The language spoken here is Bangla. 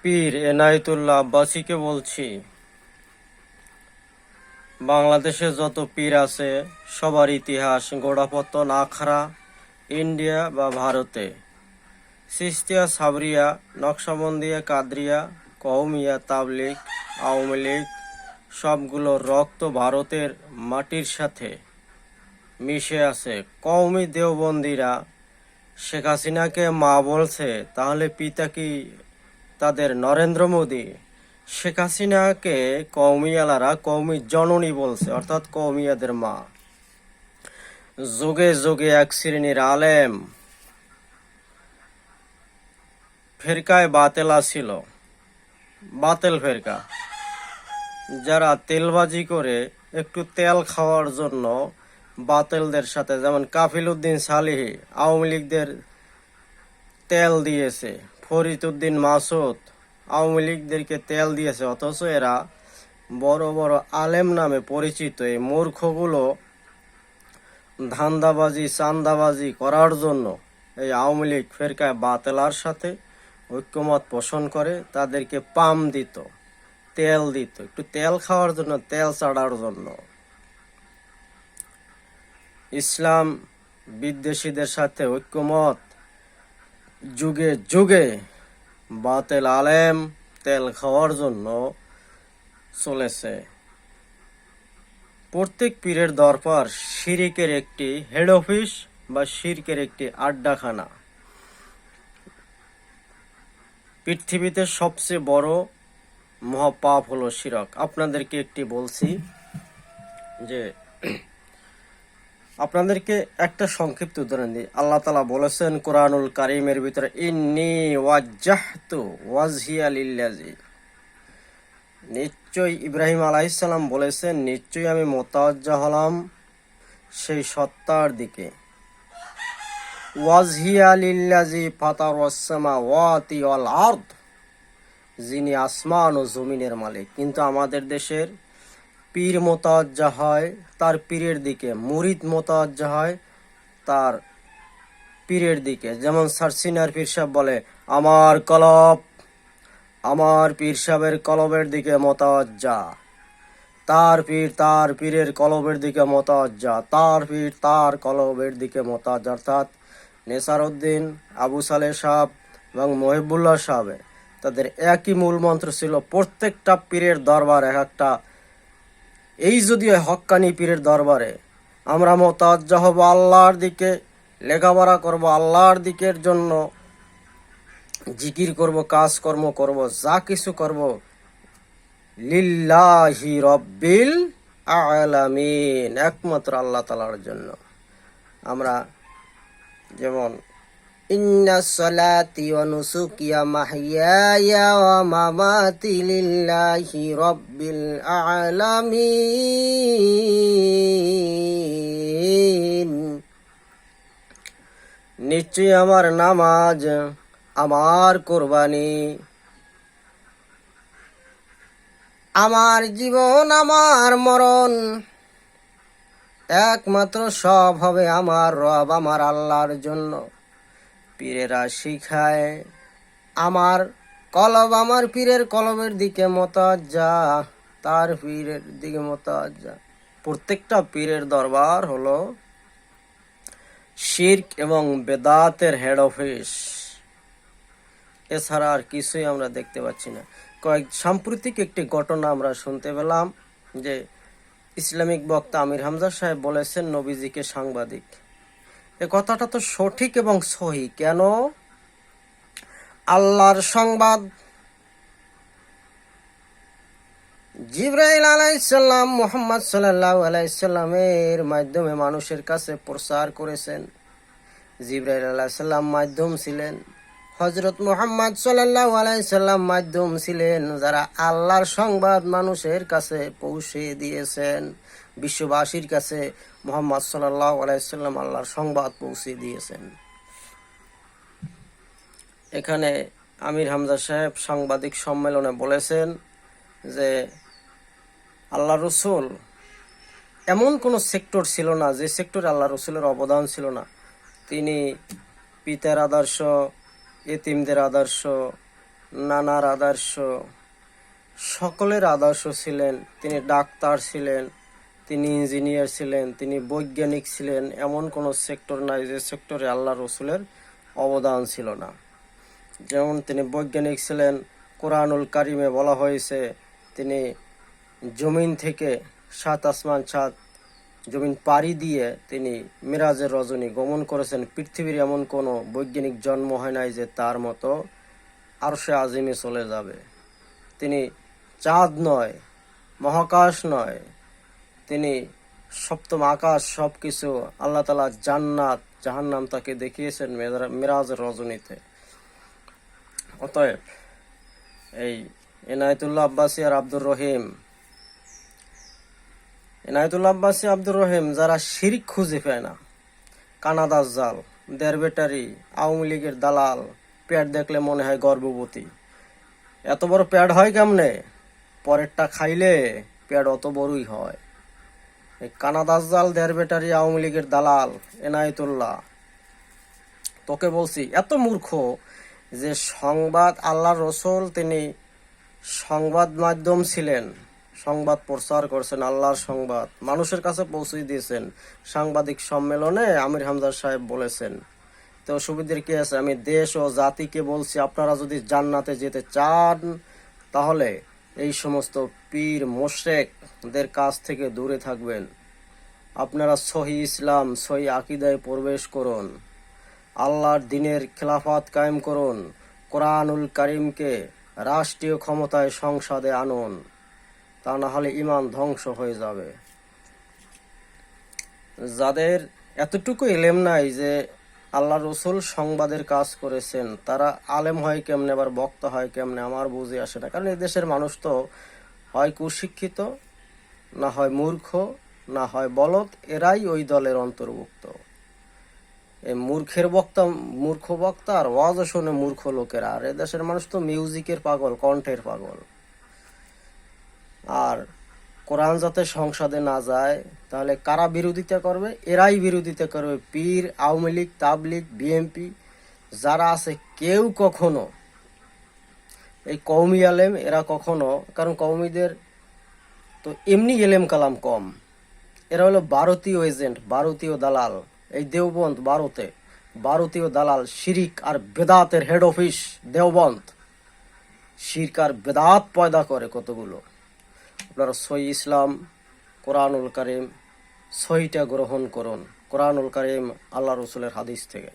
পীর এনায়েতুল্লাহ আব্বাসীকে বলছি, বাংলাদেশে যত পীর আছে সবার ইতিহাস গোড়াপত্তন আখড়া ইন্ডিয়া বা ভারতে। চিশতিয়া, সাবরিয়া, নকশবন্দিয়া, কাদরিয়া, কওমিয়া, তাবলিগ, আওয়ামী লীগ সবগুলোর রক্ত ভারতের মাটির সাথে মিশে আছে। কওমি দেওবন্দিরা শেখ হাসিনাকে মা বলছে, তাহলে পিতা কি তাদের নরেন্দ্র মোদী? শেখ হাসিনাকে কওমিয়ালারা কওমি জননী বলছে, অর্থাৎ কওমিয়াদের মা। যুগে যুগে এক শ্রেণীর আলেম ফেরকায় বাতেলা ছিল, বাতেল ফেরকা, যারা তেলবাজি করে একটু তেল খাওয়ার জন্য বাতেলদের সাথে, যেমন কাফিল উদ্দিন সালিহি আওয়ামী লীগদের তেল দিয়েছে, ফরিদ উদ্দিন মাসুদ আওয়ামী লীগদেরকে তেল দিয়েছে, অথচ এরা বড় বড় আলেম নামে পরিচিত। এই মূর্খগুলো ধান্দাবাজি চান্দাবাজি করার জন্য এই আওয়ামী লীগ ফেরকায় বাতেলার সাথে ঐক্যমত পোষণ করে, তাদেরকে পাম দিত, তেল দিত, একটু তেল খাওয়ার জন্য, তেল ছাড়ার জন্য। ইসলাম বিদ্বেষীদের সাথে ঐক্যমত যুগে যুগে বাতেল আলেম তেল খাওয়ার জন্য চলেছে। প্রত্যেক পীরের দরবার শিরিকের একটি হেড অফিস বা শিরকের একটি আড্ডাখানা। পৃথিবীতে সবচেয়ে বড় মহাপাপ হলো শিরক। আপনাদেরকে একটি বলছি যে, আপনাদেরকে একটা সংক্ষিপ্ত উদাহরণ দিই। আল্লাহ তাআলা বলেছেন কোরআনুল কারীমের ভিতরে, ইন্নী ওয়াজ্জাহতু ওয়াজহিয়া লিল্লাযী, নিশ্চয়ই ইব্রাহিম আলাইহিস সালাম বলেছেন, নিশ্চয়ই আমি মুতাওয়াজ্জা হলাম সেই সত্তার দিকে, ওয়াজহিয়া লিল্লাযী ফাতারাস সামাওয়াতি ওয়াল আরদ, যিনি আসমান ও জমিনের মালিক। কিন্তু আমাদের দেশের পীর মোতাওয়াজ্জা হয় তার পীরের দিকে, মুরিদ মোতাওয়াজ্জা হয় তার পীরের দিকে। যেমন সারসিনার পীর সাহেব বলে, আমার কলব, আমার পীর সাহেবের কলবের দিকে মোতাওয়াজ্জা, তার পীর তার পীরের কলবের দিকে মোতাওয়াজ্জা, তার পীর তার কলবের দিকে মোতাওয়াজ্জা। অর্থাৎ নেসারউদ্দিন, আবু সালেহ সাহেব এবং মহিবুল্লাহ সাহেবের তাদের একই মূল মন্ত্র ছিল, প্রত্যেকটা পীরের দরবার এক একটা। এই যদিও হক্কানি পীরের দরবারে আমরা মোতাওয়াজ্জা হব আল্লাহর দিকে, লেখাপড়া করব আল্লাহর দিকের জন্য, জিকির করব, কাজকর্ম করব, যা কিছু করব লিল্লাহি রব্বিল আলামিন, একমাত্র আল্লাহ তাআলার জন্য। আমরা যেমন ইন্না সলাতি ওয়া নুসুকি ওয়া মাহইয়ায়া ওয়া মামাতি লিল্লাহি রব্বিল আলামিন, নিশ্চয়ই আমার নামাজ, আমার কোরবানি, আমার জীবন, আমার মরণ, একমাত্র সব হবে আমার রব, আমার আল্লাহর জন্য। পীরেরা শিখায় আমার কলব, আমার পীরের কলবের দিকে মোতাওয়াজ্জা, তার পীরের দিকে মোতাওয়াজ্জা। প্রত্যেকটা পীরের দরবার হলো শিরক এবং বেদাতের হেড অফিস, এছাড়া আর কিছুই আমরা দেখতে পাচ্ছি না। সাম্প্রতিক একটি ঘটনা আমরা শুনতে পেলাম যে, ইসলামিক বক্তা আমির হামজা সাহেব বলেছেন নবীজিকে সাংবাদিক। এ কথাটা তো সঠিক এবং সহি। কেন? আল্লাহর সংবাদ জিবরাইল আলাইহিস সালাম মুহাম্মদ সাল্লাল্লাহু আলাইহি সাল্লামের মাধ্যমে মানুষের কাছে প্রচার করেছেন। জিবরাইল আলাইহিস সালাম মাধ্যম ছিলেন, হযরত মুহাম্মদ সাল্লাল্লাহু আলাইহি সাল্লাম মাধ্যম ছিলেন, যারা আল্লাহর সংবাদ মানুষের কাছে পৌঁছে দিয়েছেন। বিশ্ববাসীর কাছে মুহাম্মদ সাল্লাল্লাহু আলাইহি সাল্লাম আল্লাহর সংবাদ পৌঁছে দিয়েছেন। এখানে আমির হামজা সাহেব সাংবাদিক সম্মেলনে বলেছেন যে, আল্লাহ রসুল এমন কোনো সেক্টর ছিল না যে সেক্টরে আল্লাহ রসুলের অবদান ছিল না। তিনি পিতার আদর্শ, এতিমদের আদর্শ, নানার আদর্শ, সকলের আদর্শ ছিলেন। তিনি ডাক্তার ছিলেন, তিনি ইঞ্জিনিয়ার ছিলেন, তিনি বৈজ্ঞানিক ছিলেন। এমন কোনো সেক্টর নাই যে সেক্টরে আল্লাহ রসুলের অবদান ছিল না। যেমন তিনি বৈজ্ঞানিক ছিলেন, কোরআনুল কারিমে বলা হয়েছে তিনি জমিন থেকে 7 আসমান 7 জমিন পাড়ি দিয়ে তিনি মিরাজের রজনী গমন করেছেন। পৃথিবীর এমন কোনো বৈজ্ঞানিক জন্ম হয় নাই যে তার মতো আরশে আজিমে চলে যাবে। তিনি চাঁদ নয়, মহাকাশ নয়, তিনি সপ্তম আকাশ, সব কিছু আল্লাহ তাআলা জান্নাত জাহান্নাম তাকে দেখিয়েছেন মিরাজের রজনীতে। অতএব এই এনায়েতুল্লাহ আব্বাসী আর আব্দুর রহিম, এনায়েতুল্লাহ আব্বাসী আব্দুর রহিম যারা শিরিক খুঁজে পায় না, কানা দাজ্জাল, দেড়বেটারি, আওয়ামী লীগের দালাল, পেট দেখলে মনে হয় গর্ভবতী। এত বড় পেট হয় কেমনে? পরেরটা খাইলে পেট অত বড়ই হয়। এই কানা দাজ্জাল, দেড়বেটারি, আওয়ামী লীগের দালাল এনায়েতুল্লাহ, তোকে বলছি এত মূর্খ যে সংবাদ, আল্লাহর রসুল তিনি সংবাদ মাধ্যম ছিলেন, সংবাদ প্রচার করছেন, আল্লাহর সংবাদ মানুষের কাছে পৌঁছে দিয়েছেন। সাংবাদিক সম্মেলনে আমির হামজা সাহেব বলেছেন, তো সুবিধার কি আছে, আমি দেশ ও জাতিকে বলছি আপনারা যদি জান্নাতে যেতে চান তাহলে এই সমস্ত পীর মোশরেকদের কাছ থেকে দূরে থাকবেন। আপনারা সহি ইসলাম, সহি আকীদায় প্রবেশ করুন, আল্লাহর দ্বীনের খেলাফত কায়েম করুন, কোরআনুল কারীমকে রাষ্ট্রীয় ক্ষমতায় সংসদে আনুন, তা না হলে ঈমান ধ্বংস হয়ে যাবে। যাদের এতটুকু ইলম নাই যে আল্লাহ রসুল সংবাদের কাজ করেছেন, তারা আলেম হয় কেমনে, আবার বক্তা হয় কেমনে, আমার বুঝে আসে না। কারণ এই দেশের মানুষ তো হয় কুশিক্ষিত, না হয় মূর্খ, না হয় বলদ, এরাই ওই দলের অন্তর্ভুক্ত। এই মূর্খ বক্তা আর ওয়াজ শোনে মূর্খ লোকেরা। আর এদেশের মানুষ তো মিউজিকের পাগল, কণ্ঠের পাগল। আর কোরআন যাতে সংসদে না যায় তাহলে কারা বিরোধিতা করবে? এরাই বিরোধিতা করবে। পীর, আওয়ামী লীগ, তাবলীগ, বিএনপি যারা আছে, কেউ কখনো এই কওমি আলেম এরা কখনো, কারণ কওমিদের তো এমনি এলেম কালাম কম, এরা হলো ভারতীয় এজেন্ট, ভারতীয় দালাল। এই দেওবন্দ ভারতীয় দালাল, শিরিক আর বেদাতের হেড অফিস দেওবন্দ। শিরক আর বেদাত পয়দা করে কতগুলো। আপনারা সহি ইসলাম, কোরআনুল কারীম সহিটা গ্রহণ করুন, কোরআনুল কারীম আল্লাহ রসুলের হাদিস থেকে।